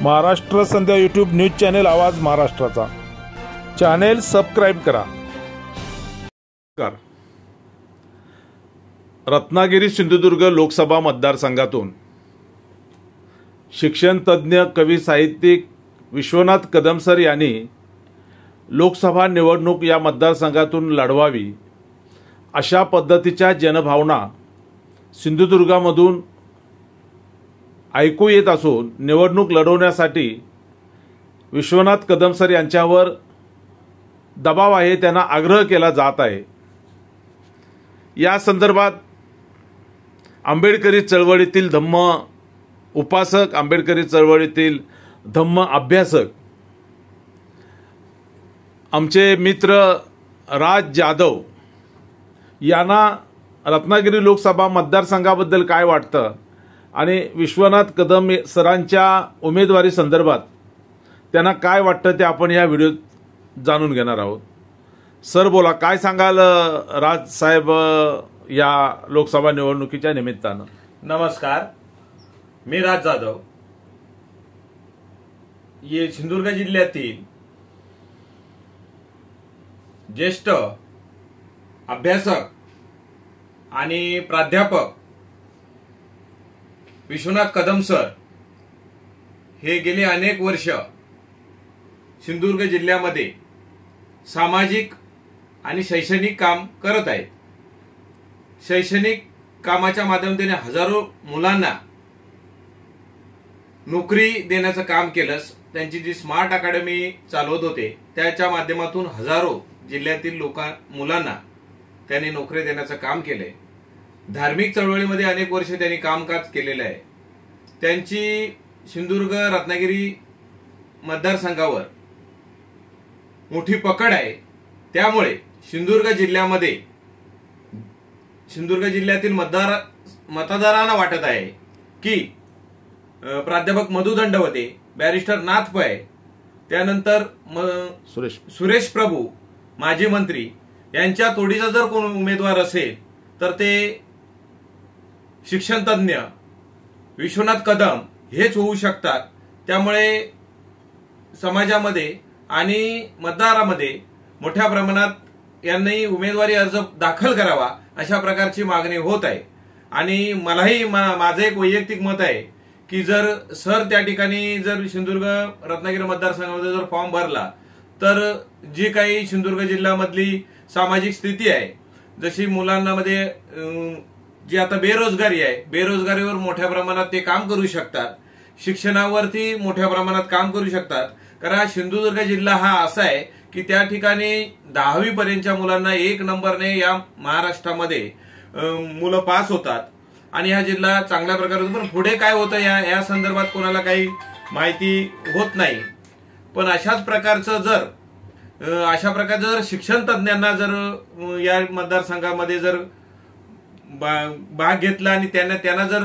महाराष्ट्र संध्या YouTube news channel आवाज महाराष्ट्राचा channel subscribe करा। रत्नागिरी सिंधुदुर्ग लोकसभा मतदारसंघातून शिक्षण तज्ञ कवी साहित्यिक विश्वनाथ कदम सर यांनी लोकसभा निवडणूक या मतदारसंघातून लढवावी अशा पद्धतीच्या जनभावना सिंधुदुर्गामधून ऐकू येत असून निवडणूक लढवण्यासाठी विश्वनाथ कदम सर यांच्यावर दबाव आहे, त्यांना आग्रह केला जात आहे। या संदर्भात आंबेडकरी चळवळीतील धम्म उपासक, आंबेडकरी चळवळीतील धम्म अभ्यासक आमचे मित्र राज जाधव यांना रत्नागिरी लोकसभा मतदारसंघाबद्दल काय वाटतं आणि विश्वनाथ कदम सरांच्या उमेदवारी संदर्भात त्यांना काय वाटतं ते आपण या व्हिडिओत जाणून घेणार आहोत। सर बोला, काय सांगाल राज साहेब या लोकसभा निवडणुकीच्या निमित्तानं? नमस्कार, मी राज जाधव। ये सिंधुदुर्ग जिल्ह्यातील ज्येष्ठ अभ्यासक आणि प्राध्यापक विश्वनाथ कदम सर हे गेले अनेक वर्ष सिंधुदुर्ग जिल्ह्यामध्ये सामाजिक आणि शैक्षणिक काम करत आहेत। शैक्षणिक कामाच्या माध्यमातून हजारो मुलांना नोकरी देण्याचं काम केलं। त्यांची जी स्मार्ट अकॅडमी चालवत होते त्याच्या माध्यमातून हजारो जिल्ह्यातील मुलांना त्यांनी नोकरी देण्याचं काम केलंय। धार्मिक चळवळीमध्ये अनेक वर्ष त्यांनी कामकाज केलेलं आहे। त्यांची सिंधुदुर्ग रत्नागिरी मतदारसंघावर मोठी पकड आहे। त्यामुळे सिंधुदुर्ग जिल्ह्यातील मतदारांना वाटत आहे की प्राध्यापक मधु दंडवते, बॅरिस्टर नाथ पै, त्यानंतर सुरेश प्रभू माजी मंत्री यांच्या तोडीचा जर कोण उमेदवार असेल तर ते शिक्षण तज्ञ विश्वनाथ कदम हेच होऊ शकतात। त्यामुळे समाजामध्ये आणि मतदारामध्ये मोठ्या प्रमाणात यांनी उमेदवारी अर्ज दाखल करावा अशा प्रकारची मागणी होत आहे। आणि मलाही माझं एक वैयक्तिक मत आहे की जर सर त्या ठिकाणी जर सिंधुदुर्ग रत्नागिरी मतदारसंघामध्ये जर फॉर्म भरला तर जी काही सिंधुदुर्ग जिल्ह्यामधली सामाजिक स्थिती आहे, जशी मुलांमध्ये जी आता बेरोजगारी आहे, बेरोजगारीवर मोठ्या प्रमाणात ते काम करू शकतात, शिक्षणावरती मोठ्या प्रमाणात काम करू शकतात। कारण सिंधुदुर्ग जिल्हा हा असा आहे की त्या ठिकाणी 10वी पर्यंतच्या मुलांना 1 नंबरने या महाराष्ट्रामध्ये मुलं पास होतात आणि हा जिल्हा चांगल्या प्रकारे होतो। पण पुढे काय होतं या संदर्भात कोणाला काही माहिती होत नाही। पण अशा प्रकारचं जर शिक्षण तज्ञांना जर या मतदारसंघामध्ये जर भाग घेतला आणि त्यांना जर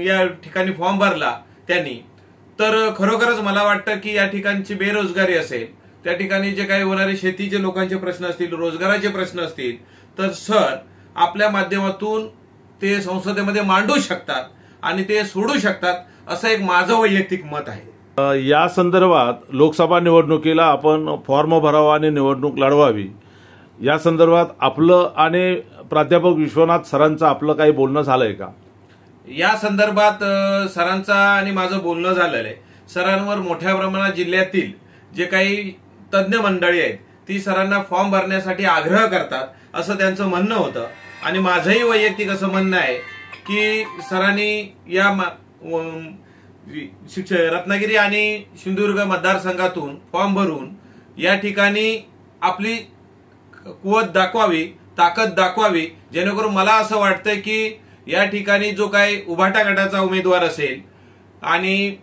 या ठिकाणी फॉर्म भरला त्यांनी, तर खरोखरच मला वाटतं की या ठिकाणची बेरोजगारी असेल, त्या ठिकाणी जे काही होणारे शेतीचे लोकांचे प्रश्न असतील, रोजगाराचे प्रश्न असतील, तर सर आपल्या माध्यमातून ते संसदेमध्ये मांडू शकतात आणि ते सोडू शकतात, असं एक माझं वैयक्तिक मत आहे। या संदर्भात लोकसभा निवडणुकीला आपण फॉर्म भरावा आणि निवडणूक लढवावी या संदर्भात आपलं आणि प्राध्यापक विश्वनाथ सरांचं आपलं काही बोलणं झालंय का? या संदर्भात सरांचा आणि माझं बोलणं झालेलं आहे। सरांवर मोठ्या प्रमाणात जिल्ह्यातील जे काही तज्ञ मंडळी आहेत ती सरांना फॉर्म भरण्यासाठी आग्रह करतात असं त्यांचं म्हणणं होतं। आणि माझंही वैयक्तिक असं म्हणणं आहे की सरांनी या रत्नागिरी आणि सिंधुदुर्ग मतदारसंघातून फॉर्म भरून या ठिकाणी आपली कुवत दाखवावी, ताकद दाखवावी, जेणेकरून मला असं वाटतं की या ठिकाणी जो काही उभाटा गटाचा उमेदवार असेल आणि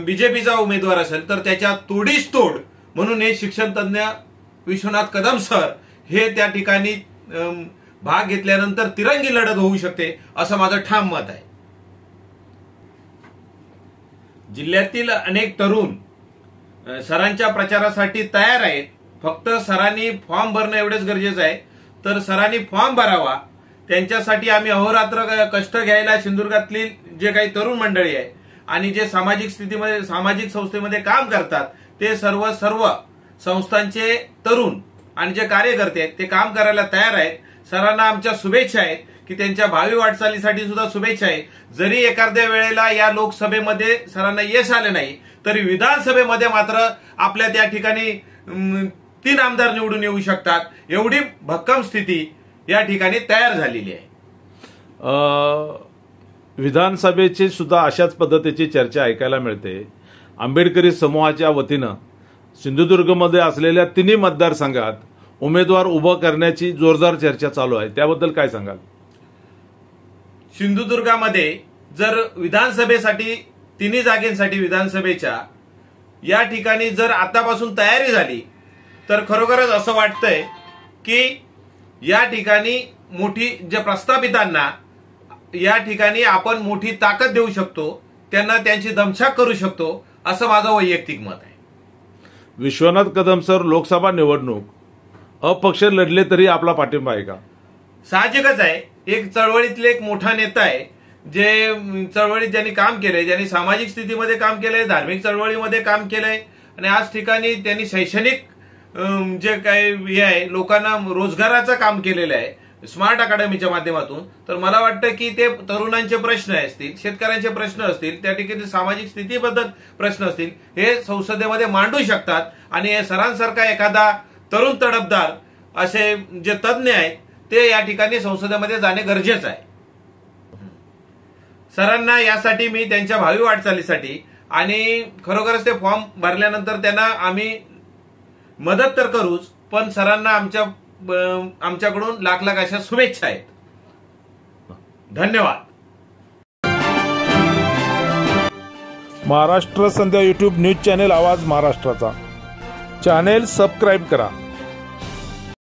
बीजेपीचा उमेदवार असेल तर त्याच्या तोडीस तोड म्हणून हे शिक्षण तज्ञ विश्वनाथ कदम सर हे त्या ठिकाणी भाग घेतल्यानंतर तिरंगी लढत होऊ शकते असं माझं ठाम मत आहे। जिल्ह्यातील अनेक तरुण सरांच्या प्रचारासाठी तयार आहेत। फक्त सरांनी फॉर्म भरणं एवढंच गरजेचं आहे। तर सरांनी फॉर्म भरावा, त्यांच्यासाठी आम्ही अहोरात्र कष्ट घ्यायला सिंधुदुर्गातली जे काही तरुण मंडळी आहे आणि जे सामाजिक स्थितीमध्ये सामाजिक संस्थेमध्ये काम करतात ते सर्व संस्थांचे तरुण आणि जे कार्यकर्ते आहेत ते काम करायला तयार आहेत. सरांना आमच्या शुभेच्छा आहेत की त्यांच्या भावी वाटचालीसाठी सुद्धा शुभेच्छा आहे. जरी एखाद्या वेळेला या लोकसभेमध्ये सरांना यश आले नाही तरी विधानसभेमध्ये मात्र आपल्या त्या ठिकाणी 3 आमदार निवडून येऊ शकतात, एवढी भक्कम स्थिती या ठिकाणी तयार झालेली आहे. विधानसभेची सुद्धा अशाच पद्धतीची चर्चा ऐकायला मिळते. आंबेडकरी समूहाच्या वतीनं सिंधुदुर्गमध्ये असलेल्या 3 मतदारसंघात उमेदवार उभं करण्याची जोरदार चर्चा चालू आहे, त्याबद्दल काय सांगाल? सिंधुदुर्गामध्ये जर विधानसभेसाठी 3 जागेसाठी विधानसभेच्या या ठिकाणी जर आतापासून तयारी झाली तर खरोखरच असं वाटतंय की या ठिकाणी मोठी जे प्रस्थापितांना या ठिकाणी आपण मोठी ताकद देऊ शकतो, त्यांना त्यांची दमछाक करू शकतो, असं माझं वैयक्तिक मत आहे. विश्वनाथ कदम सर लोकसभा निवडणूक अपक्ष लढले तरी आपला पाठिंबा आहे का? साहजिकच आहे. एक चळवळीतले एक मोठा नेता आहे, जे चळवळीत ज्यांनी काम केलंय, ज्यांनी सामाजिक स्थितीमध्ये काम केलंय, धार्मिक चळवळीमध्ये काम केलंय आणि आज ठिकाणी त्यांनी शैक्षणिक जे काही हे आहे लोकांना रोजगाराचं काम केलेलं आहे स्मार्ट अकॅडमीच्या माध्यमातून. तर मला वाटतं की ते तरुणांचे प्रश्न असतील, शेतकऱ्यांचे प्रश्न असतील, त्या ठिकाणी सामाजिक स्थितीबद्दल प्रश्न असतील, हे संसदेमध्ये मांडू शकतात आणि सरांसारखा एखादा तरुण तडफदार असे जे तज्ज्ञ आहेत ते या ठिकाणी संसदेमध्ये जाणे गरजेचं आहे. सरांना यासाठी मी त्यांच्या भावी वाटचालीसाठी आणि खरोखरच ते फॉर्म भरल्यानंतर त्यांना आम्ही मदत तर करूच, पण सरांना आमच्याकडून लाख अशा शुभेच्छा आहेत. धन्यवाद. महाराष्ट्र संध्या यूट्यूब न्यूज चॅनेल आवाज महाराष्ट्राचा चॅनेल सबस्क्राईब करा.